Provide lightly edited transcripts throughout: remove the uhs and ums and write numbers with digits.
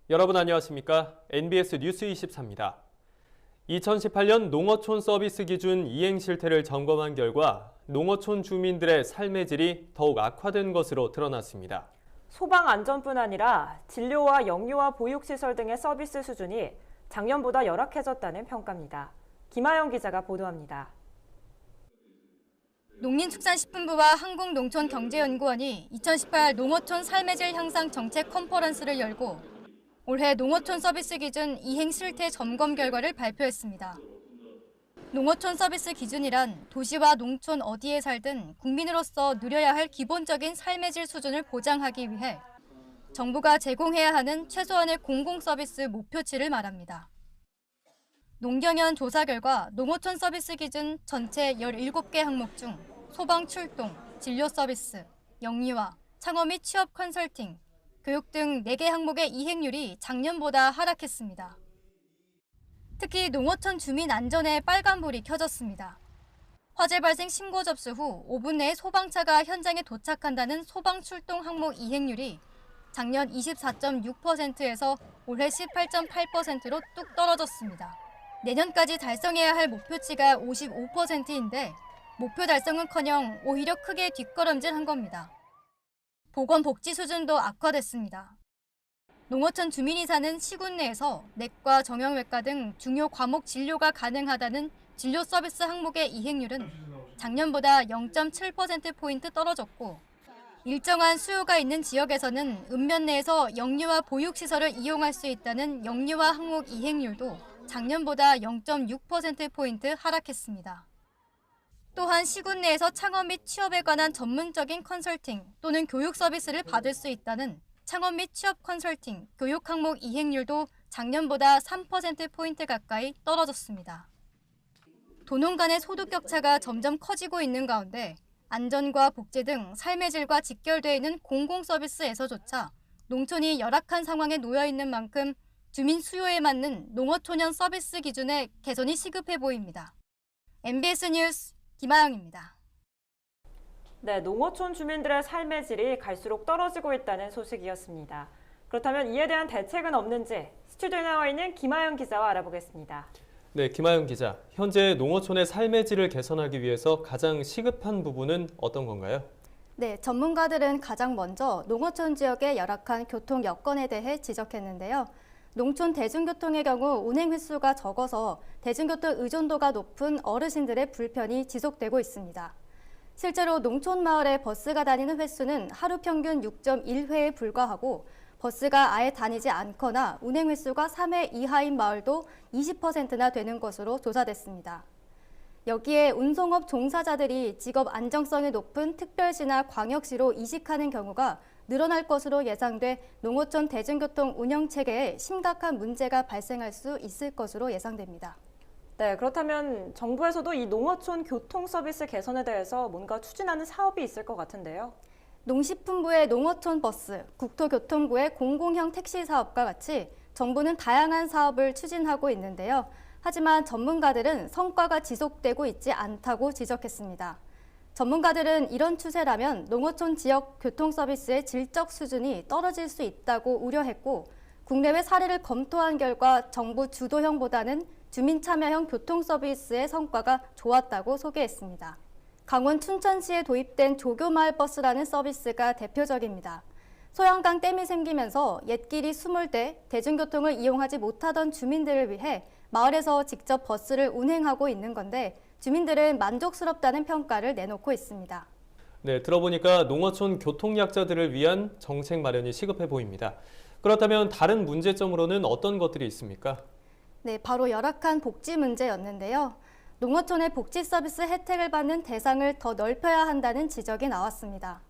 여러분 안녕하십니까? NBS 뉴스 24입니다. 2018년 농어촌 서비스 기준 이행 실태를 점검한 결과 농어촌 주민들의 삶의 질이 더욱 악화된 것으로 드러났습니다. 소방 안전뿐 아니라 진료와 영유아 보육시설 등의 서비스 수준이 작년보다 열악해졌다는 평가입니다. 김하영 기자가 보도합니다. 농림축산식품부와 한국농촌경제연구원이 2018 농어촌 삶의 질 향상 정책 컨퍼런스를 열고 올해 농어촌 서비스 기준 이행 실태 점검 결과를 발표했습니다. 농어촌 서비스 기준이란 도시와 농촌 어디에 살든 국민으로서 누려야 할 기본적인 삶의 질 수준을 보장하기 위해 정부가 제공해야 하는 최소한의 공공 서비스 목표치를 말합니다. 농경연 조사 결과 농어촌 서비스 기준 전체 17개 항목 중 소방 출동, 진료 서비스, 영유아, 창업 및 취업 컨설팅, 교육 등 4개 항목의 이행률이 작년보다 하락했습니다. 특히 농어촌 주민 안전에 빨간불이 켜졌습니다. 화재 발생 신고 접수 후 5분 내에 소방차가 현장에 도착한다는 소방 출동 항목 이행률이 작년 24.6%에서 올해 18.8%로 뚝 떨어졌습니다. 내년까지 달성해야 할 목표치가 55%인데 목표 달성은커녕 오히려 크게 뒷걸음질한 겁니다. 보건복지 수준도 악화됐습니다. 농어촌 주민이 사는 시군 내에서 내과, 정형외과 등 중요 과목 진료가 가능하다는 진료 서비스 항목의 이행률은 작년보다 0.7%포인트 떨어졌고 일정한 수요가 있는 지역에서는 읍면 내에서 영유아 보육시설을 이용할 수 있다는 영유아 항목 이행률도 작년보다 0.6%포인트 하락했습니다. 또한 시군 내에서 창업 및 취업에 관한 전문적인 컨설팅 또는 교육 서비스를 받을 수 있다는 창업 및 취업 컨설팅, 교육 항목 이행률도 작년보다 3%포인트 가까이 떨어졌습니다. 도농 간의 소득 격차가 점점 커지고 있는 가운데 안전과 복지 등 삶의 질과 직결되어 있는 공공 서비스에서조차 농촌이 열악한 상황에 놓여 있는 만큼 주민 수요에 맞는 농어촌형 서비스 기준의 개선이 시급해 보입니다. MBS 뉴스 김하영입니다. 네, 농어촌 주민들의 삶의 질이 갈수록 떨어지고 있다는 소식이었습니다. 그렇다면 이에 대한 대책은 없는지 스튜디오에 나와 있는 김하영 기자와 알아보겠습니다. 네, 김하영 기자. 현재 농어촌의 삶의 질을 개선하기 위해서 가장 시급한 부분은 어떤 건가요? 네, 전문가들은 가장 먼저 농어촌 지역의 열악한 교통 여건에 대해 지적했는데요. 농촌 대중교통의 경우 운행 횟수가 적어서 대중교통 의존도가 높은 어르신들의 불편이 지속되고 있습니다. 실제로 농촌 마을에 버스가 다니는 횟수는 하루 평균 6.1회에 불과하고 버스가 아예 다니지 않거나 운행 횟수가 3회 이하인 마을도 20%나 되는 것으로 조사됐습니다. 여기에 운송업 종사자들이 직업 안정성이 높은 특별시나 광역시로 이직하는 경우가 늘어날 것으로 예상돼 농어촌 대중교통 운영 체계에 심각한 문제가 발생할 수 있을 것으로 예상됩니다. 네, 그렇다면 정부에서도 이 농어촌 교통 서비스 개선에 대해서 뭔가 추진하는 사업이 있을 것 같은데요. 농식품부의 농어촌 버스, 국토교통부의 공공형 택시 사업과 같이 정부는 다양한 사업을 추진하고 있는데요. 하지만 전문가들은 성과가 지속되고 있지 않다고 지적했습니다. 전문가들은 이런 추세라면 농어촌 지역 교통 서비스의 질적 수준이 떨어질 수 있다고 우려했고 국내외 사례를 검토한 결과 정부 주도형보다는 주민 참여형 교통 서비스의 성과가 좋았다고 소개했습니다. 강원 춘천시에 도입된 조교마을 버스라는 서비스가 대표적입니다. 소양강 댐이 생기면서 옛길이 20대 대중교통을 이용하지 못하던 주민들을 위해 마을에서 직접 버스를 운행하고 있는 건데 주민들은 만족스럽다는 평가를 내놓고 있습니다. 네, 들어보니까 농어촌 교통약자들을 위한 정책 마련이 시급해 보입니다. 그렇다면 다른 문제점으로는 어떤 것들이 있습니까? 네, 바로 열악한 복지 문제였는데요. 농어촌의 복지 서비스 혜택을 받는 대상을 더 넓혀야 한다는 지적이 나왔습니다.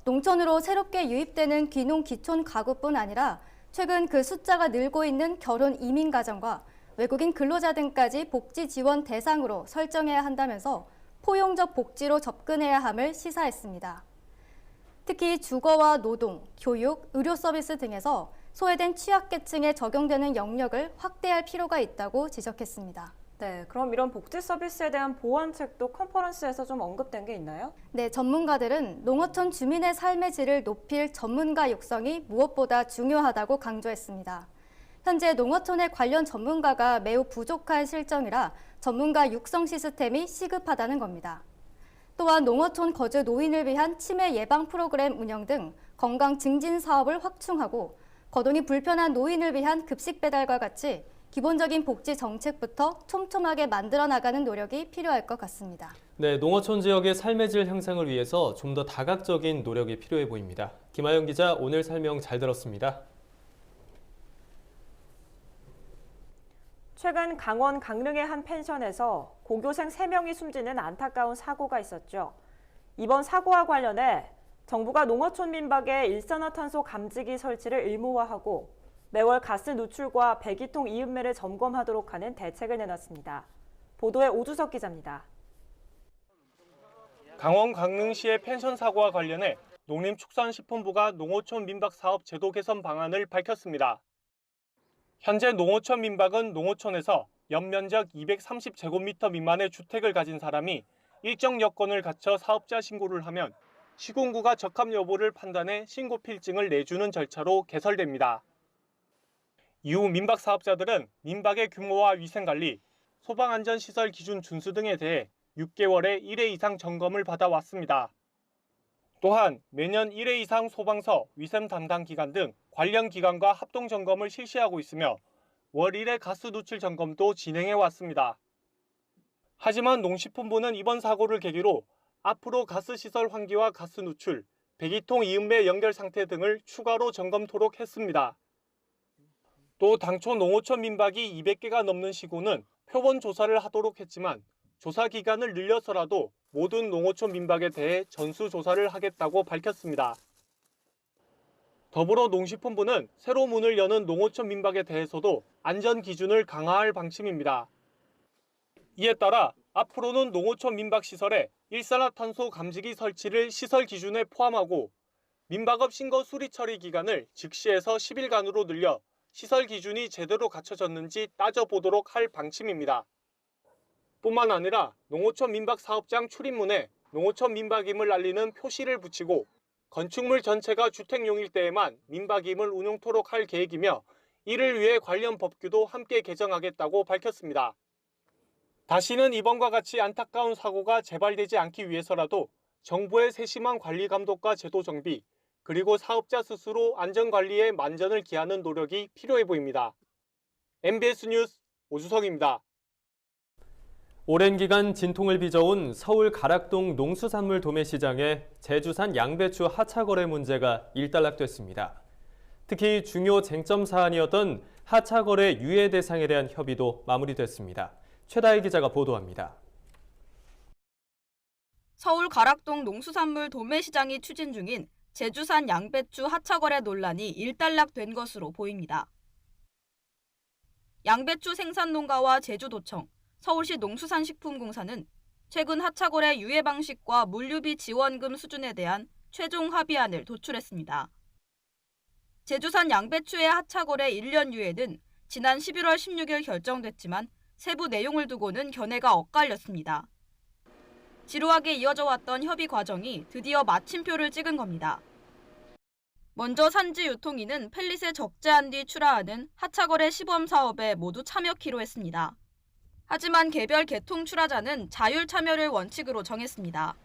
농촌으로 새롭게 유입되는 귀농 기촌 가구뿐 아니라 최근 그 숫자가 늘고 있는 결혼 이민 가정과 외국인 근로자 등까지 복지 지원 대상으로 설정해야 한다면서 포용적 복지로 접근해야 함을 시사했습니다. 특히 주거와 노동, 교육, 의료 서비스 등에서 소외된 취약계층에 적용되는 영역을 확대할 필요가 있다고 지적했습니다. 네, 그럼 이런 복지 서비스에 대한 보완책도 컨퍼런스에서 좀 언급된 게 있나요? 네, 전문가들은 농어촌 주민의 삶의 질을 높일 전문가 육성이 무엇보다 중요하다고 강조했습니다. 현재 농어촌의 관련 전문가가 매우 부족한 실정이라 전문가 육성 시스템이 시급하다는 겁니다. 또한 농어촌 거주 노인을 위한 치매 예방 프로그램 운영 등 건강 증진 사업을 확충하고 거동이 불편한 노인을 위한 급식 배달과 같이 기본적인 복지 정책부터 촘촘하게 만들어 나가는 노력이 필요할 것 같습니다. 네, 농어촌 지역의 삶의 질 향상을 위해서 좀 더 다각적인 노력이 필요해 보입니다. 김하영 기자, 오늘 설명 잘 들었습니다. 최근 강원 강릉의 한 펜션에서 고교생 3명이 숨지는 안타까운 사고가 있었죠. 이번 사고와 관련해 정부가 농어촌 민박에 일산화탄소 감지기 설치를 의무화하고 매월 가스 누출과 배기통 이음매를 점검하도록 하는 대책을 내놨습니다. 보도에 오주석 기자입니다. 강원 강릉시의 펜션 사고와 관련해 농림축산식품부가 농어촌 민박 사업 제도 개선 방안을 밝혔습니다. 현재 농어촌 민박은 농어촌에서 연면적 230제곱미터 미만의 주택을 가진 사람이 일정 여건을 갖춰 사업자 신고를 하면 시군구가 적합 여부를 판단해 신고 필증을 내주는 절차로 개설됩니다. 이후 민박 사업자들은 민박의 규모와 위생관리, 소방안전시설 기준 준수 등에 대해 6개월에 1회 이상 점검을 받아왔습니다. 또한 매년 1회 이상 소방서, 위생 담당 기관 등 관련 기관과 합동 점검을 실시하고 있으며 월 1회 가스 누출 점검도 진행해 왔습니다. 하지만 농식품부는 이번 사고를 계기로 앞으로 가스시설 환기와 가스 누출, 배기통 이음매 연결 상태 등을 추가로 점검토록 했습니다. 또 당초 농어촌 민박이 200개가 넘는 시군은 표본 조사를 하도록 했지만 조사 기간을 늘려서라도 모든 농어촌 민박에 대해 전수조사를 하겠다고 밝혔습니다. 더불어 농식품부는 새로 문을 여는 농어촌 민박에 대해서도 안전 기준을 강화할 방침입니다. 이에 따라 앞으로는 농어촌 민박 시설에 일산화탄소 감지기 설치를 시설 기준에 포함하고 민박업 신고 수리 처리 기간을 즉시에서 10일간으로 늘려 시설 기준이 제대로 갖춰졌는지 따져보도록 할 방침입니다. 뿐만 아니라 농어촌 민박 사업장 출입문에 농어촌 민박임을 알리는 표시를 붙이고 건축물 전체가 주택용일 때에만 민박임을 운용토록 할 계획이며 이를 위해 관련 법규도 함께 개정하겠다고 밝혔습니다. 다시는 이번과 같이 안타까운 사고가 재발되지 않기 위해서라도 정부의 세심한 관리 감독과 제도 정비, 그리고 사업자 스스로 안전관리에 만전을 기하는 노력이 필요해 보입니다. MBS 뉴스 오주석입니다. 오랜 기간 진통을 빚어온 서울 가락동 농수산물 도매시장의 제주산 양배추 하차 거래 문제가 일단락됐습니다. 특히 중요 쟁점 사안이었던 하차 거래 유예 대상에 대한 협의도 마무리됐습니다. 최다희 기자가 보도합니다. 서울 가락동 농수산물 도매시장이 추진 중인 제주산 양배추 하차 거래 논란이 일단락된 것으로 보입니다. 양배추 생산 농가와 제주도청, 서울시 농수산식품공사는 최근 하차 거래 유예 방식과 물류비 지원금 수준에 대한 최종 합의안을 도출했습니다. 제주산 양배추의 하차 거래 1년 유예는 지난 11월 16일 결정됐지만 세부 내용을 두고는 견해가 엇갈렸습니다. 지루하게 이어져 왔던 협의 과정이 드디어 마침표를 찍은 겁니다. 먼저 산지 유통위는 펠릿에 적재한 뒤 출하하는 하차거래 시범 사업에 모두 참여키로 했습니다. 하지만 개별 계통 출하자는 자율 참여를 원칙으로 정했습니다.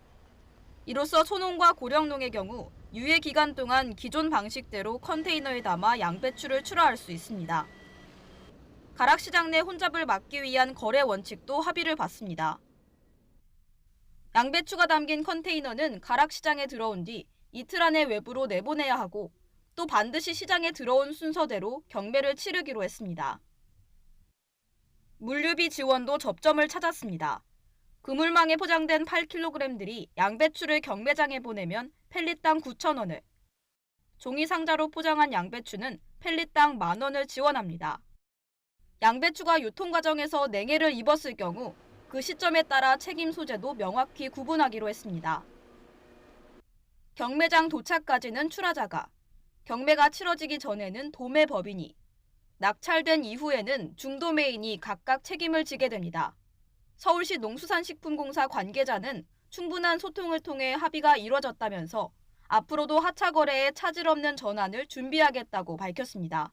이로써 소농과 고령농의 경우 유예 기간 동안 기존 방식대로 컨테이너에 담아 양배추를 출하할 수 있습니다. 가락시장 내 혼잡을 막기 위한 거래 원칙도 합의를 봤습니다. 양배추가 담긴 컨테이너는 가락시장에 들어온 뒤 이틀 안에 외부로 내보내야 하고 또 반드시 시장에 들어온 순서대로 경매를 치르기로 했습니다. 물류비 지원도 접점을 찾았습니다. 그물망에 포장된 8kg들이 양배추를 경매장에 보내면 펠릿당 9,000원을, 종이 상자로 포장한 양배추는 펠릿당 10,000원을 지원합니다. 양배추가 유통 과정에서 냉해를 입었을 경우 그 시점에 따라 책임 소재도 명확히 구분하기로 했습니다. 경매장 도착까지는 출하자가, 경매가 치러지기 전에는 도매법인이, 낙찰된 이후에는 중도매인이 각각 책임을 지게 됩니다. 서울시 농수산식품공사 관계자는 충분한 소통을 통해 합의가 이뤄졌다면서 앞으로도 하차 거래에 차질 없는 전환을 준비하겠다고 밝혔습니다.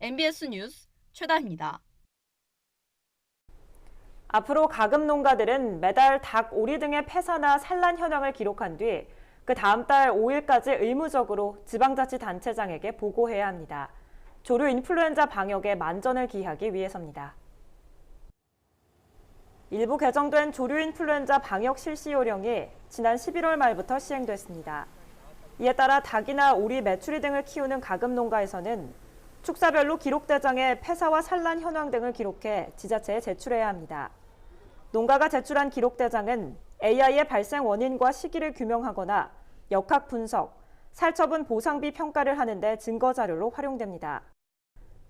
MBS 뉴스 최다희입니다. 앞으로 가금 농가들은 매달 닭, 오리 등의 폐사나 산란 현황을 기록한 뒤 그 다음 달 5일까지 의무적으로 지방자치단체장에게 보고해야 합니다. 조류 인플루엔자 방역에 만전을 기하기 위해서입니다. 일부 개정된 조류 인플루엔자 방역 실시 요령이 지난 11월 말부터 시행됐습니다. 이에 따라 닭이나 오리, 메추리 등을 키우는 가금 농가에서는 축사별로 기록대장에 폐사와 산란 현황 등을 기록해 지자체에 제출해야 합니다. 농가가 제출한 기록대장은 AI의 발생 원인과 시기를 규명하거나 역학 분석, 살처분 보상비 평가를 하는 데 증거자료로 활용됩니다.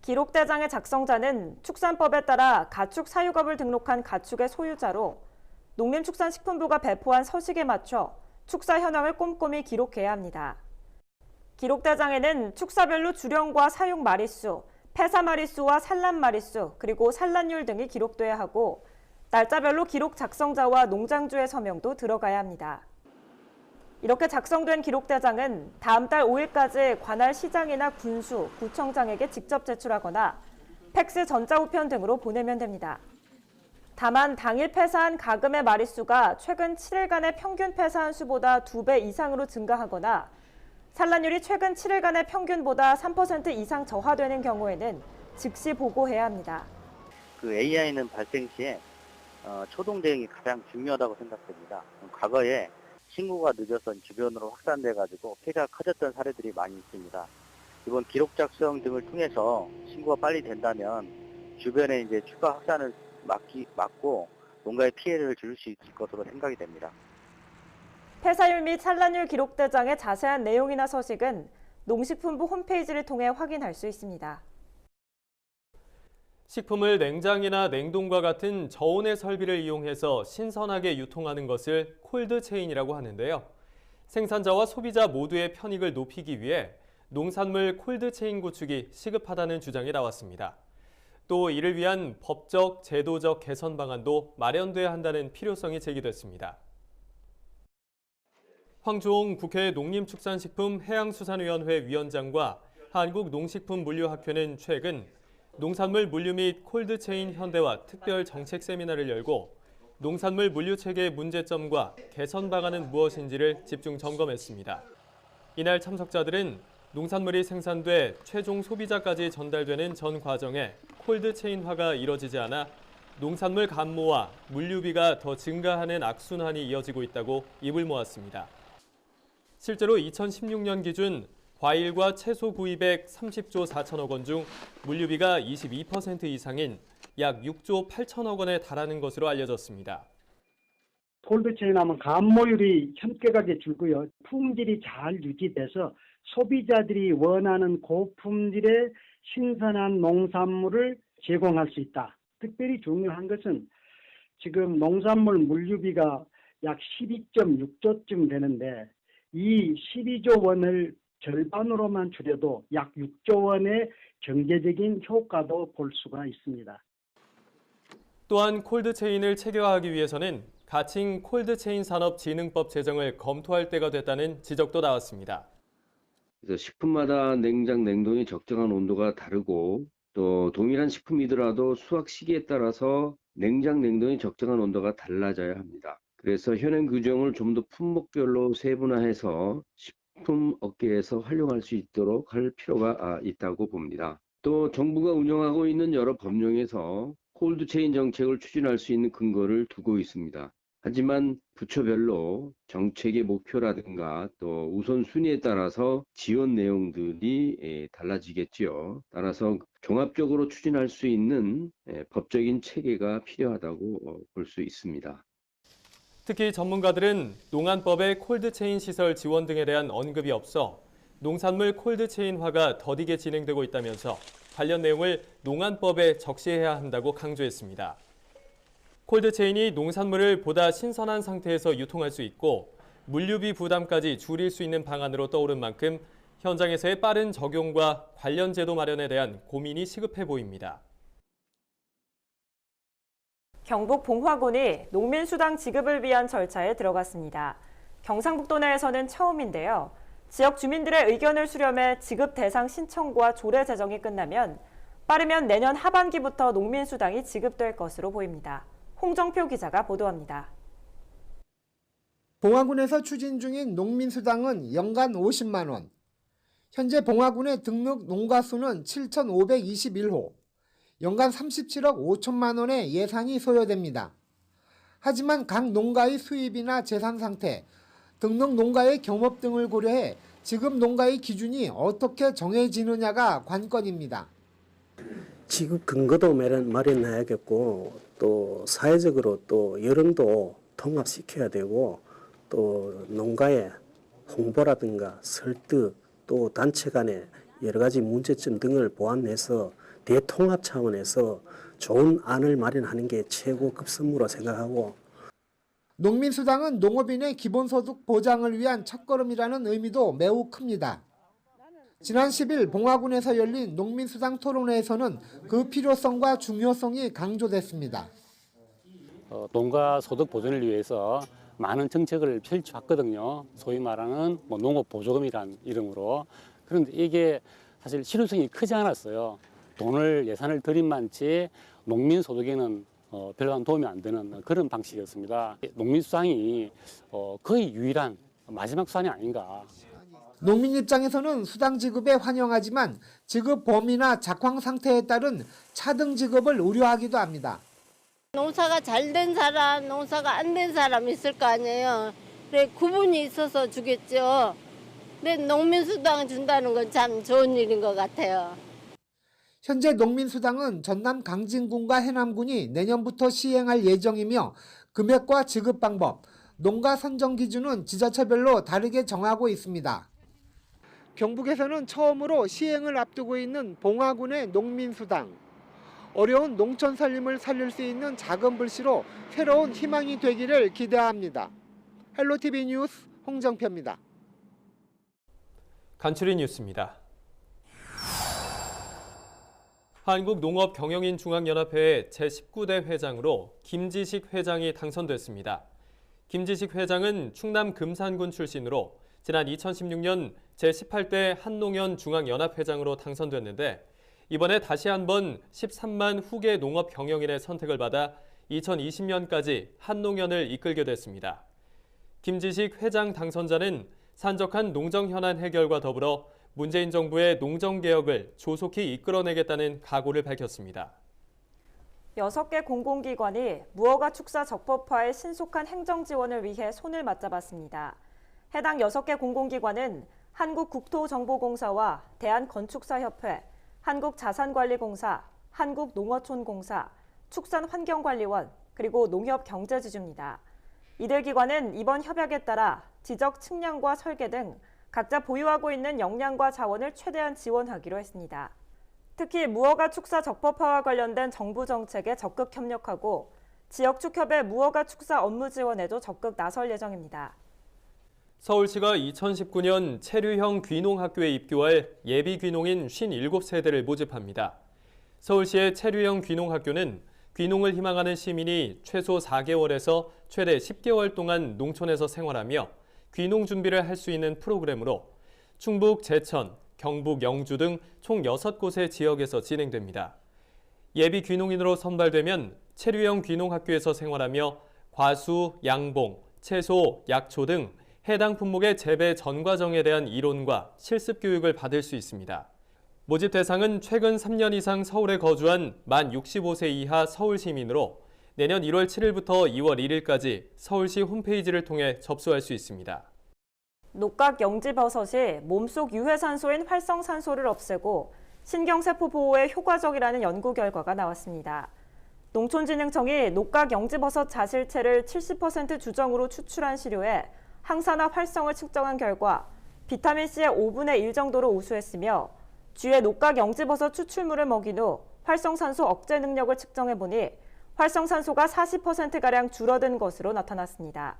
기록대장의 작성자는 축산법에 따라 가축 사육업을 등록한 가축의 소유자로 농림축산식품부가 배포한 서식에 맞춰 축사 현황을 꼼꼼히 기록해야 합니다. 기록대장에는 축사별로 주령과 사육 마리수, 폐사 마리수와 산란 마리수, 그리고 산란율 등이 기록돼야 하고 날짜별로 기록 작성자와 농장주의 서명도 들어가야 합니다. 이렇게 작성된 기록대장은 다음 달 5일까지 관할 시장이나 군수, 구청장에게 직접 제출하거나 팩스 전자우편 등으로 보내면 됩니다. 다만 당일 폐사한 가금의 마리수가 최근 7일간의 평균 폐사한 수보다 2배 이상으로 증가하거나 산란율이 최근 7일간의 평균보다 3% 이상 저하되는 경우에는 즉시 보고해야 합니다. 그 AI는 발생 시에 초동 대응이 가장 중요하다고 생각됩니다. 과거에 신고가 늦어서 주변으로 확산돼가지고 피해가 커졌던 사례들이 많이 있습니다. 이번 기록 작성 등을 통해서 신고가 빨리 된다면 주변에 이제 추가 확산을 막고 농가에 피해를 줄 수 있을 것으로 생각이 됩니다. 폐사율 및 산란율 기록대장의 자세한 내용이나 서식은 농식품부 홈페이지를 통해 확인할 수 있습니다. 식품을 냉장이나 냉동과 같은 저온의 설비를 이용해서 신선하게 유통하는 것을 콜드체인이라고 하는데요. 생산자와 소비자 모두의 편익을 높이기 위해 농산물 콜드체인 구축이 시급하다는 주장이 나왔습니다. 또 이를 위한 법적, 제도적 개선 방안도 마련돼야 한다는 필요성이 제기됐습니다. 황주홍 국회 농림축산식품해양수산위원회 위원장과 한국농식품물류학회는 최근 농산물 물류 및 콜드체인 현대화 특별 정책 세미나를 열고 농산물 물류 체계의 문제점과 개선 방안은 무엇인지를 집중 점검했습니다. 이날 참석자들은 농산물이 생산돼 최종 소비자까지 전달되는 전 과정에 콜드체인화가 이뤄지지 않아 농산물 감모와 물류비가 더 증가하는 악순환이 이어지고 있다고 입을 모았습니다. 실제로 2016년 기준 과일과 채소 구입액 30조 4천억 원 중 물류비가 22% 이상인 약 6조 8천억 원에 달하는 것으로 알려졌습니다. 콜드체인하면 감모율이 현격하게 줄고요. 품질이 잘 유지돼서 소비자들이 원하는 고품질의 신선한 농산물을 제공할 수 있다. 특별히 중요한 것은 지금 농산물 물류비가 약 12.6조쯤 되는데 이 12조 원을 절반으로만 줄여도 약 6조 원의 경제적인 효과도 볼 수가 있습니다. 또한 콜드체인을 체계화하기 위해서는 가칭 콜드체인 산업진흥법 제정을 검토할 때가 됐다는 지적도 나왔습니다. 그래서 식품마다 냉장, 냉동의 적정한 온도가 다르고 또 동일한 식품이더라도 수확 시기에 따라서 냉장, 냉동의 적정한 온도가 달라져야 합니다. 그래서 현행 규정을 좀 더 품목별로 세분화해서 식품 업계에서 활용할 수 있도록 할 필요가 있다고 봅니다. 또 정부가 운영하고 있는 여러 법령에서 콜드체인 정책을 추진할 수 있는 근거를 두고 있습니다. 하지만 부처별로 정책의 목표라든가 또 우선순위에 따라서 지원 내용들이 달라지겠지요. 따라서 종합적으로 추진할 수 있는 법적인 체계가 필요하다고 볼 수 있습니다. 특히 전문가들은 농안법의 콜드체인 시설 지원 등에 대한 언급이 없어 농산물 콜드체인화가 더디게 진행되고 있다면서 관련 내용을 농안법에 적시해야 한다고 강조했습니다. 콜드체인이 농산물을 보다 신선한 상태에서 유통할 수 있고 물류비 부담까지 줄일 수 있는 방안으로 떠오른 만큼 현장에서의 빠른 적용과 관련 제도 마련에 대한 고민이 시급해 보입니다. 경북 봉화군이 농민수당 지급을 위한 절차에 들어갔습니다. 경상북도 내에서는 처음인데요. 지역 주민들의 의견을 수렴해 지급 대상 신청과 조례 제정이 끝나면 빠르면 내년 하반기부터 농민수당이 지급될 것으로 보입니다. 홍정표 기자가 보도합니다. 봉화군에서 추진 중인 농민수당은 연간 50만 원. 현재 봉화군의 등록 농가 수는 7,521호. 연간 37억 5천만 원의 예산이 소요됩니다. 하지만 각 농가의 수입이나 재산 상태, 등록 농가의 경업 등을 고려해 지급 농가의 기준이 어떻게 정해지느냐가 관건입니다. 지급 근거도 마련해야겠고 또 사회적으로 또 여론도 통합시켜야 되고 또 농가의 홍보라든가 설득 또 단체 간의 여러 가지 문제점 등을 보완해서 대통합 차원에서 좋은 안을 마련하는 게 최고 급선무로 생각하고 농민수당은 농업인의 기본소득 보장을 위한 첫걸음이라는 의미도 매우 큽니다. 지난 10일 봉화군에서 열린 농민수당 토론회에서는 그 필요성과 중요성이 강조됐습니다. 농가 소득 보전을 위해서 많은 정책을 펼쳐왔거든요. 소위 말하는 농업 보조금이란 이름으로. 그런데 이게 사실 실효성이 크지 않았어요. 예산을 들인만치 농민 소득에는 별반 도움이 안 되는 그런 방식이었습니다. 농민수당이 거의 유일한 마지막 수단이 아닌가. 농민 입장에서는 수당 지급에 환영하지만 지급 범위나 작황 상태에 따른 차등 지급을 우려하기도 합니다. 농사가 잘 된 사람, 농사가 안 된 사람 있을 거 아니에요. 그래 구분이 있어서 주겠죠. 근데 농민수당 준다는 건 참 좋은 일인 것 같아요. 현재 농민수당은 전남 강진군과 해남군이 내년부터 시행할 예정이며 금액과 지급 방법, 농가 선정 기준은 지자체별로 다르게 정하고 있습니다. 경북에서는 처음으로 시행을 앞두고 있는 봉화군의 농민수당. 어려운 농촌 살림을 살릴 수 있는 작은 불씨로 새로운 희망이 되기를 기대합니다. 헬로티비 뉴스 홍정표입니다. 간추린 뉴스입니다. 한국농업경영인중앙연합회 제19대 회장으로 김지식 회장이 당선됐습니다. 김지식 회장은 충남 금산군 출신으로 지난 2016년 제18대 한농연 중앙연합회장으로 당선됐는데 이번에 다시 한번 13만 후계 농업 경영인의 선택을 받아 2020년까지 한농연을 이끌게 됐습니다. 김지식 회장 당선자는 산적한 농정 현안 해결과 더불어 문재인 정부의 농정개혁을 조속히 이끌어내겠다는 각오를 밝혔습니다. 6개 공공기관이 무허가 축사 적법화의 신속한 행정 지원을 위해 손을 맞잡았습니다. 해당 6개 공공기관은 한국국토정보공사와 대한건축사협회, 한국자산관리공사, 한국농어촌공사, 축산환경관리원, 그리고 농협경제지주입니다. 이들 기관은 이번 협약에 따라 지적 측량과 설계 등 각자 보유하고 있는 역량과 자원을 최대한 지원하기로 했습니다. 특히 무허가 축사 적법화와 관련된 정부 정책에 적극 협력하고 지역축협의 무허가 축사 업무 지원에도 적극 나설 예정입니다. 서울시가 2019년 체류형 귀농학교에 입교할 예비 귀농인 57세대를 모집합니다. 서울시의 체류형 귀농학교는 귀농을 희망하는 시민이 최소 4개월에서 최대 10개월 동안 농촌에서 생활하며 귀농 준비를 할 수 있는 프로그램으로 충북 제천, 경북 영주 등 총 6곳의 지역에서 진행됩니다. 예비 귀농인으로 선발되면 체류형 귀농학교에서 생활하며 과수, 양봉, 채소, 약초 등 해당 품목의 재배 전 과정에 대한 이론과 실습 교육을 받을 수 있습니다. 모집 대상은 최근 3년 이상 서울에 거주한 만 65세 이하 서울 시민으로 내년 1월 7일부터 2월 1일까지 서울시 홈페이지를 통해 접수할 수 있습니다. 녹각 영지버섯이 몸속 유해산소인 활성산소를 없애고 신경세포 보호에 효과적이라는 연구 결과가 나왔습니다. 농촌진흥청이 녹각 영지버섯 자실체를 70% 주정으로 추출한 시료에 항산화 활성을 측정한 결과 비타민C의 5분의 1 정도로 우수했으며 쥐의 녹각 영지버섯 추출물을 먹인 후 활성산소 억제 능력을 측정해보니 활성산소가 40%가량 줄어든 것으로 나타났습니다.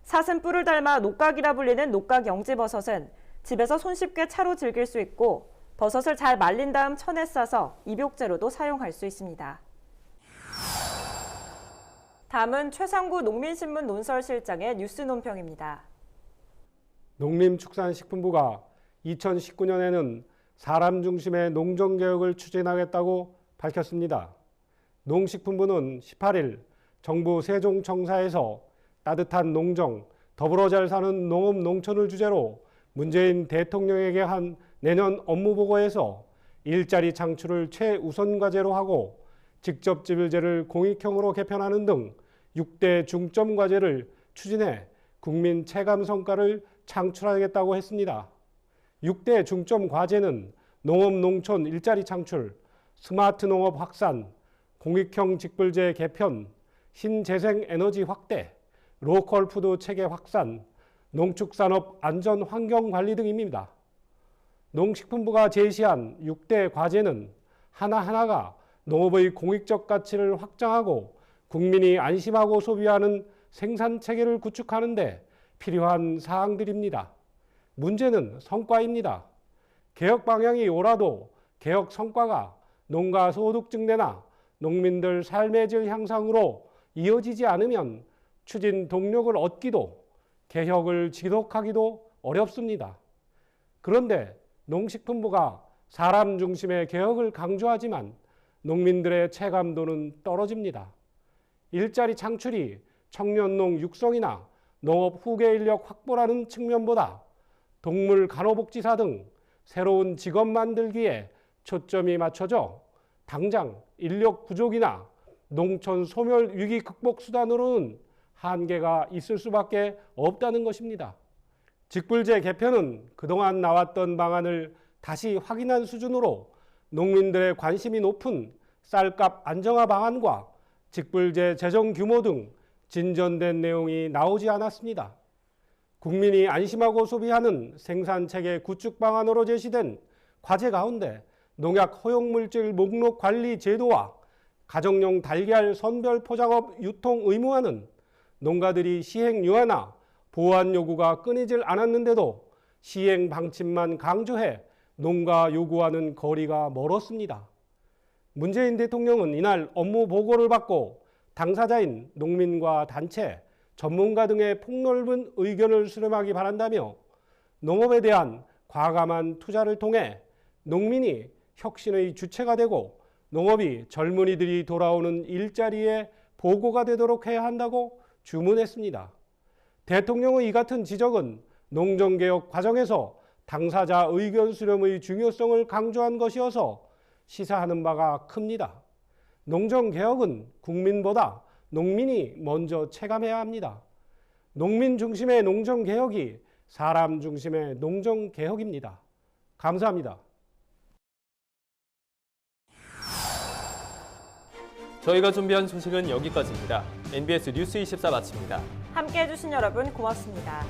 사슴뿔을 닮아 녹각이라 불리는 녹각 영지버섯은 집에서 손쉽게 차로 즐길 수 있고 버섯을 잘 말린 다음 천에 싸서 입욕제로도 사용할 수 있습니다. 다음은 최상구 농민신문 논설실장의 뉴스 논평입니다. 농림축산식품부가 2019년에는 사람 중심의 농정개혁을 추진하겠다고 밝혔습니다. 농식품부는 18일 정부 세종청사에서 따뜻한 농정, 더불어 잘 사는 농업 농촌을 주제로 문재인 대통령에게 한 내년 업무보고에서 일자리 창출을 최우선 과제로 하고 직접지불제를 공익형으로 개편하는 등 6대 중점 과제를 추진해 국민 체감 성과를 창출하겠다고 했습니다. 6대 중점 과제는 농업 농촌 일자리 창출, 스마트 농업 확산, 공익형 직불제 개편, 신재생 에너지 확대, 로컬 푸드 체계 확산, 농축산업 안전 환경 관리 등입니다. 농식품부가 제시한 6대 과제는 하나하나가 농업의 공익적 가치를 확장하고 국민이 안심하고 소비하는 생산 체계를 구축하는 데 필요한 사항들입니다. 문제는 성과입니다. 개혁 방향이 옳아도 개혁 성과가 농가 소득 증대나 농민들 삶의 질 향상으로 이어지지 않으면 추진 동력을 얻기도 개혁을 지속하기도 어렵습니다. 그런데 농식품부가 사람 중심의 개혁을 강조하지만 농민들의 체감도는 떨어집니다. 일자리 창출이 청년농 육성이나 농업 후계 인력 확보라는 측면보다 동물 간호복지사 등 새로운 직업 만들기에 초점이 맞춰져 당장 인력 부족이나 농촌 소멸 위기 극복 수단으로는 한계가 있을 수밖에 없다는 것입니다. 직불제 개편은 그동안 나왔던 방안을 다시 확인한 수준으로 농민들의 관심이 높은 쌀값 안정화 방안과 직불제 재정 규모 등 진전된 내용이 나오지 않았습니다. 국민이 안심하고 소비하는 생산체계 구축 방안으로 제시된 과제 가운데 농약 허용물질 목록 관리 제도와 가정용 달걀 선별 포장업 유통 의무화는 농가들이 시행 유예나 보완 요구가 끊이질 않았는데도 시행 방침만 강조해 농가 요구와는 거리가 멀었습니다. 문재인 대통령은 이날 업무 보고를 받고 당사자인 농민과 단체, 전문가 등의 폭넓은 의견을 수렴하기 바란다며 농업에 대한 과감한 투자를 통해 농민이 혁신의 주체가 되고 농업이 젊은이들이 돌아오는 일자리의 보고가 되도록 해야 한다고 주문했습니다. 대통령의 이 같은 지적은 농정개혁 과정에서 당사자 의견 수렴의 중요성을 강조한 것이어서 시사하는 바가 큽니다. 농정개혁은 국민보다 농민이 먼저 체감해야 합니다. 농민 중심의 농정개혁이 사람 중심의 농정개혁입니다. 감사합니다. 저희가 준비한 소식은 여기까지입니다. NBS 뉴스 24 마칩니다. 함께해 주신 여러분 고맙습니다.